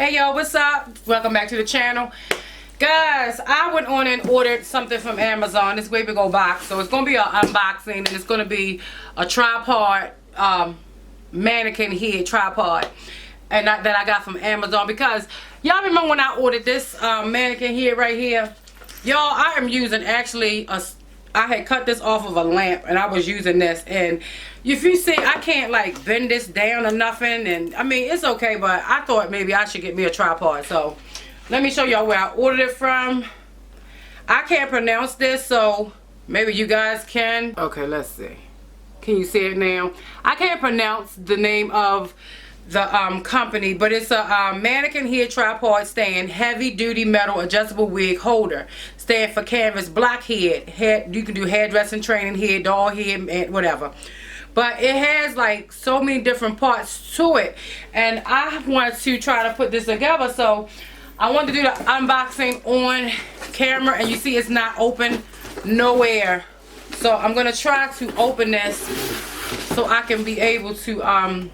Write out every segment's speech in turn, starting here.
Hey yo, what's up? Welcome back to the channel. Guys, I went on and ordered something from Amazon. This way we go box. So it's going to be an unboxing, and it's going to be a tripod, mannequin head tripod. And that I got from Amazon. Because y'all remember when I ordered this mannequin head right here? Y'all, I am using actually I had cut this off of a lamp and I was using this, and if you see, I can't like bend this down or nothing, and I mean it's okay, but I thought maybe I should get me a tripod. So let me show y'all where I ordered it from. I can't pronounce this, so maybe you guys can. Okay, let's see. Can you see it now? I can't pronounce the name of the company, but it's a mannequin head tripod stand, heavy duty metal adjustable wig holder, stand for canvas, block head. You can do hairdressing, training head, doll head, and whatever. But it has like so many different parts to it, and I wanted to try to put this together, so I wanted to do the unboxing on camera, and you see it's not open nowhere. So I'm gonna try to open this so I can be able to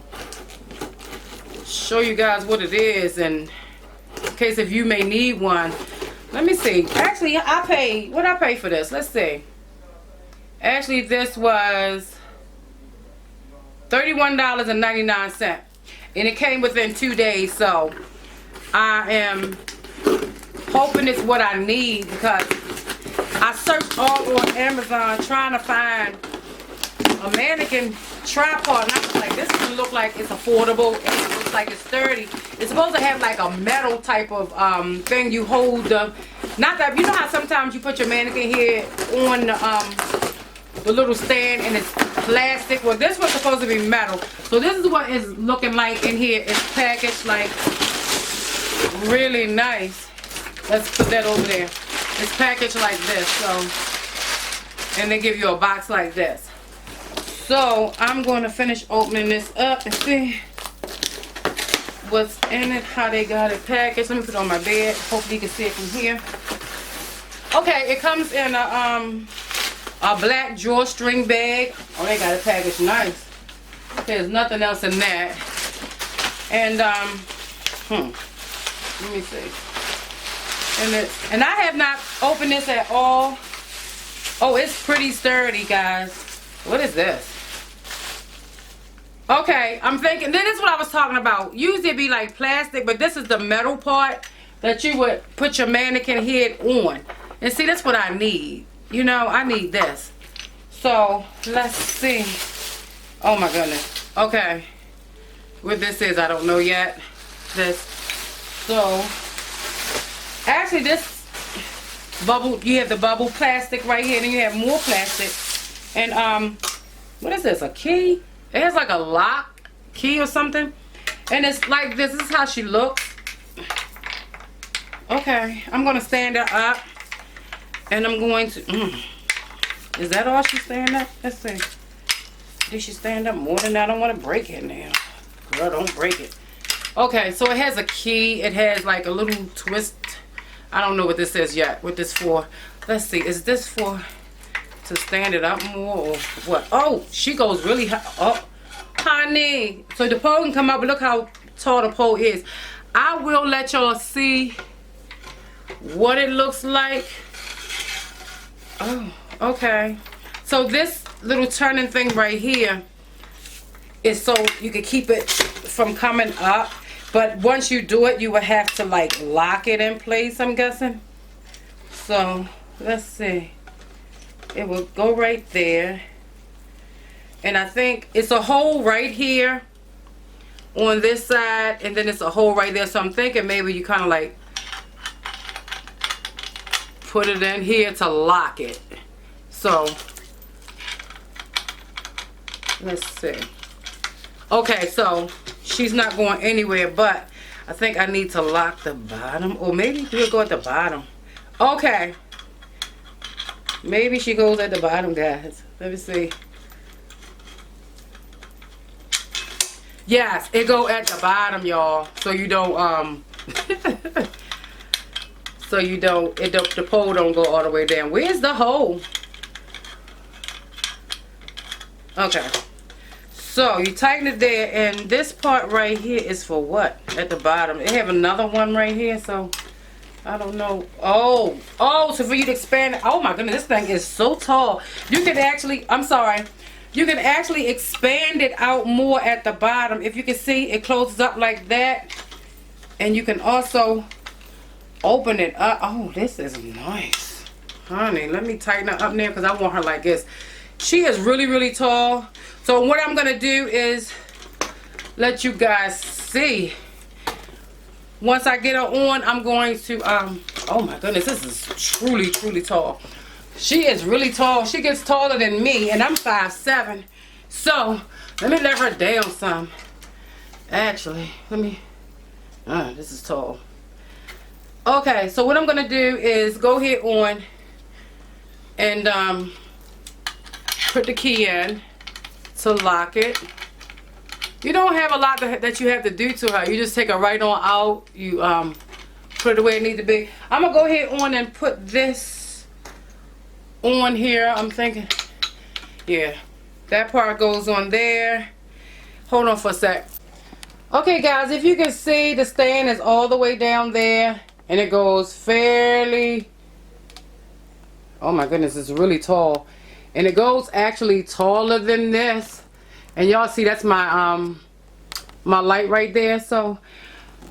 show you guys what it is, and in case if you may need one. Let me see. Actually, I paid, what I paid for this? Let's see. Actually, this was $31.99, and it came within 2 days. So I am hoping it's what I need, because I searched all on Amazon trying to find a mannequin tripod, and I was like, this doesn't look like it's affordable, and it looks like it's sturdy. It's supposed to have like a metal type of thing you hold the, not that, you know how sometimes you put your mannequin head on the little stand and it's plastic? Well, this was supposed to be metal. So this is what it's looking like in here. It's packaged like really nice. Let's put that over there. It's packaged like this, so, and they give you a box like this. So I'm going to finish opening this up and see what's in it, how they got it packaged. Let me put it on my bed. Hopefully you can see it from here. Okay, it comes in a black drawstring bag. Oh, they got it packaged nice. There's nothing else in that. And let me see. And I have not opened this at all. Oh, it's pretty sturdy, guys. What is this? Okay, I'm thinking, this is what I was talking about. Usually it'd be like plastic, but this is the metal part that you would put your mannequin head on. And see, that's what I need. You know, I need this. So, let's see. Oh my goodness. Okay. What this is, I don't know yet. This. So, actually this bubble, you have the bubble plastic right here, and then you have more plastic. And what is this, a key? It has like a lock key or something, and it's like this is how she looks. Okay, I'm gonna stand her up, and I'm going to is that all she's standing up? Let's see. Did she stand up more than that? I don't want to break it now. Girl, don't break it. Okay, so it has a key. It has like a little twist. I don't know what this is yet, what this for. Let's see, is this for to stand it up more or what? Oh, she goes really high. Oh, honey. So the pole can come up, but look how tall the pole is. I will let y'all see what it looks like. Oh, okay. So this little turning thing right here is so you can keep it from coming up. But once you do it, you will have to like lock it in place, I'm guessing. So let's see. It will go right there, and I think it's a hole right here on this side, and then it's a hole right there. So I'm thinking maybe you kind of like put it in here to lock it. So let's see. Okay, so she's not going anywhere, but I think I need to lock the bottom, or maybe we'll go at the bottom. Okay. Maybe she goes at the bottom, guys. Let me see. Yes, it go at the bottom, y'all. So you don't so you don't, the pole don't go all the way down. Where's the hole? Okay. So you tighten it there, and this part right here is for what? At the bottom. They have another one right here, so I don't know. Oh, so for you to expand it. Oh my goodness, this thing is so tall. You can actually, I'm sorry, you can actually expand it out more at the bottom. If you can see, it closes up like that. And you can also open it up. Oh, this is nice. Honey, let me tighten her up there because I want her like this. She is really, really tall. So what I'm going to do is let you guys see. Once I get her on, I'm going to, oh my goodness, this is truly, truly tall. She is really tall. She gets taller than me, and I'm 5'7". So, let me let her down some. Actually, let me, this is tall. Okay, so what I'm going to do is go ahead on and put the key in to lock it. You don't have a lot that you have to do to her. You just take her right on out. You put it the way it needs to be. I'm going to go ahead on and put this on here. I'm thinking, yeah, that part goes on there. Hold on for a sec. Okay, guys, if you can see, the stand is all the way down there. And it goes fairly, oh my goodness, it's really tall. And it goes actually taller than this. And y'all see that's my my light right there. So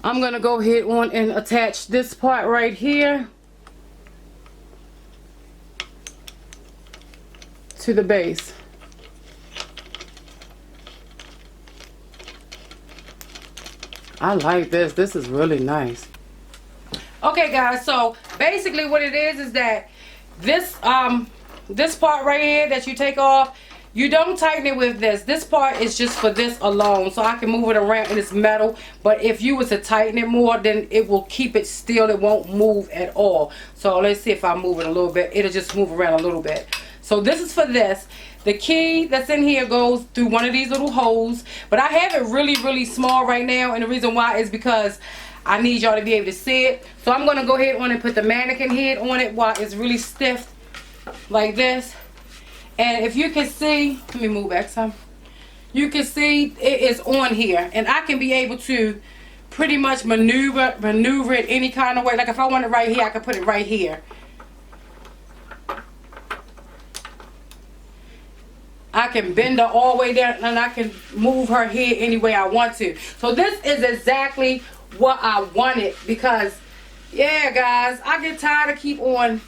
I'm gonna go ahead on and attach this part right here to the base. I like this. This is really nice. Okay, guys, so basically what it is that this this part right here that you take off, you don't tighten it with this. This part is just for this alone, so I can move it around, and it's metal. But if you was to tighten it more, then it will keep it still. It won't move at all. So let's see if I move it a little bit. It'll just move around a little bit. So this is for this. The key that's in here goes through one of these little holes, but I have it really, really small right now, and the reason why is because I need y'all to be able to see it. So I'm going to go ahead on and put the mannequin head on it while it's really stiff like this. And if you can see, let me move back some. You can see it is on here, and I can be able to pretty much maneuver it any kind of way. Like if I want it right here, I can put it right here. I can bend her all the way down, and I can move her head any way I want to. So this is exactly what I wanted, because yeah, guys, I get tired of keep on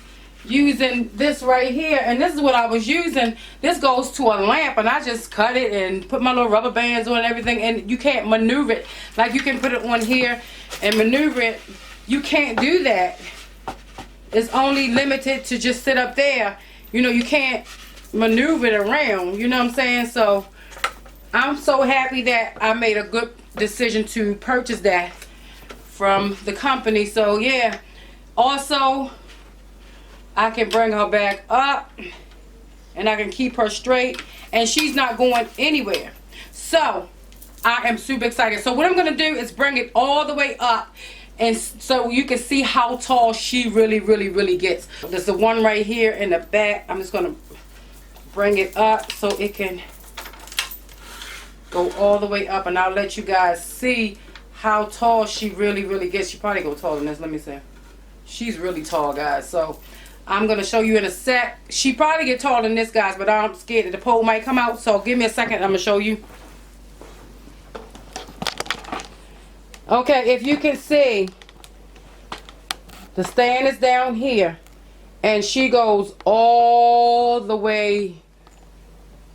using this right here, and this is what I was using. This goes to a lamp, and I just cut it and put my little rubber bands on and everything, and you can't maneuver it like you can put it on here and maneuver it. You can't do that. It's only limited to just sit up there. You know, you can't maneuver it around, you know what I'm saying? So I'm so happy that I made a good decision to purchase that from the company. So yeah, also I can bring her back up, and I can keep her straight, and she's not going anywhere. So I am super excited. So what I'm going to do is bring it all the way up, and so you can see how tall she really, really, really gets. There's the one right here in the back. I'm just going to bring it up so it can go all the way up, and I'll let you guys see how tall she really, really gets. She probably go taller than this. Let me see. She's really tall, guys. So I'm going to show you in a sec. She probably get taller than this, guys, but I'm scared that the pole might come out. So give me a second. I'm going to show you. Okay, if you can see, the stand is down here, and she goes all the way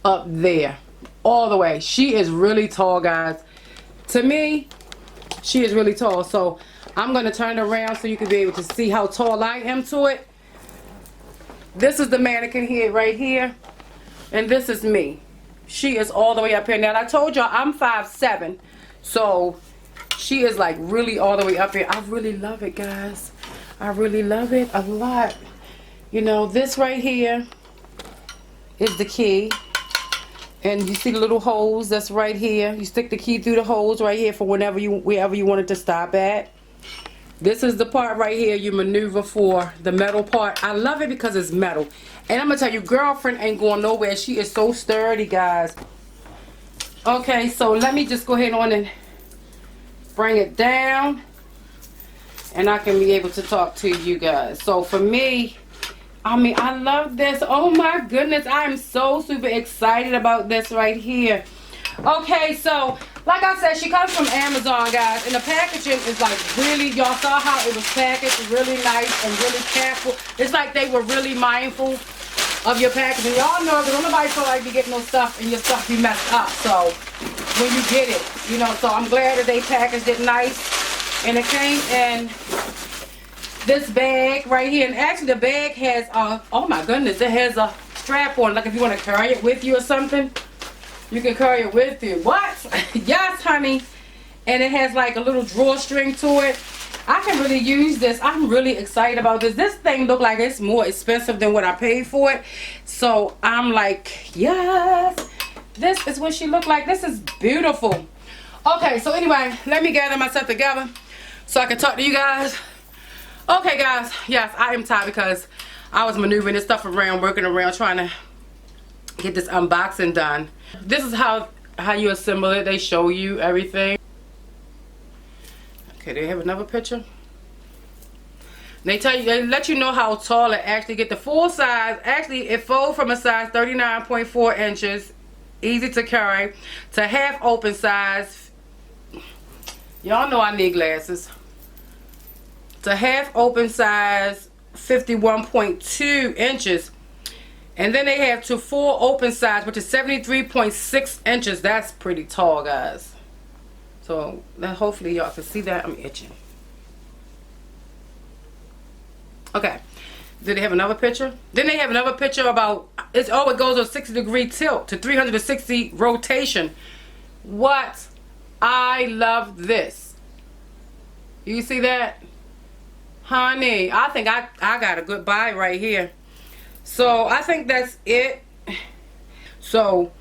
up there. All the way. She is really tall, guys. To me, she is really tall. So I'm going to turn it around so you can be able to see how tall I am to it. This is the mannequin head right here, and this is me. She is all the way up here. Now, I told y'all I'm 5'7", so she is like really all the way up here. I really love it, guys. I really love it a lot. You know, this right here is the key, and you see the little holes that's right here. You stick the key through the holes right here for wherever you want it to stop at. This is the part right here you maneuver for, the metal part. I love it because it's metal. And I'm going to tell you, girlfriend ain't going nowhere. She is so sturdy, guys. Okay, so let me just go ahead on and bring it down, and I can be able to talk to you guys. So for me, I mean, I love this. Oh my goodness, I am so super excited about this right here. Okay, so like I said, she comes from Amazon, guys, and the packaging is like really, y'all saw how it was packaged, really nice and really careful. It's like they were really mindful of your packaging. Y'all know that nobody feel like you get no stuff and your stuff be messed up. So when you get it, you know, so I'm glad that they packaged it nice. And it came in this bag right here. And actually the bag has oh my goodness, it has a strap on. Like if you want to carry it with you or something, you can carry it with you. What? Yes, honey. And it has like a little drawstring to it. I can really use this. I'm really excited about this. This thing look like it's more expensive than what I paid for it. So I'm like, yes. This is what she looked like. This is beautiful. Okay, so anyway, let me gather myself together so I can talk to you guys. Okay, guys. Yes, I am tired because I was maneuvering this stuff around, working around, trying to get this unboxing done. This is how you assemble it. They show you everything. Okay, they have another picture. They tell you, they let you know how tall it actually get. The full size, actually it folds from a size 39.4 inches, easy to carry, to half open size. Y'all know I need glasses. To half open size, 51.2 inches. And then they have to full open size, which is 73.6 inches. That's pretty tall, guys. So hopefully y'all can see that. I'm itching. Okay. Did they have another picture? Then they have another picture about it goes on 60-degree tilt to 360 rotation. What? I love this. You see that? Honey, I think I got a good buy right here. So I think that's it. So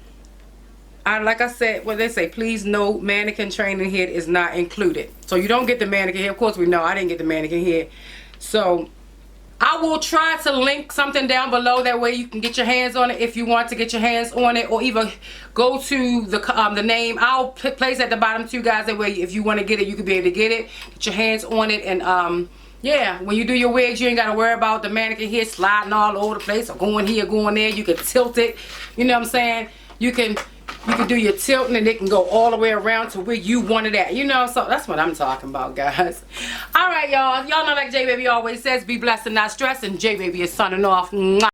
like I said, what they say, please note, mannequin training head is not included. So you don't get the mannequin head. Of course we know I didn't get the mannequin head. So I will try to link something down below. That way you can get your hands on it if you want to get your hands on it, or even go to the name. I'll place at the bottom to you guys. That way if you want to get it, you can be able to get it, get your hands on it. And yeah, when you do your wigs, you ain't got to worry about the mannequin here sliding all over the place or going here, going there. You can tilt it. You know what I'm saying? You can do your tilting and it can go all the way around to where you want it at. You know, so that's what I'm talking about, guys. All right, y'all. Y'all know, like J Baby always says, be blessed and not stressed. And J Baby is signing off. Mwah.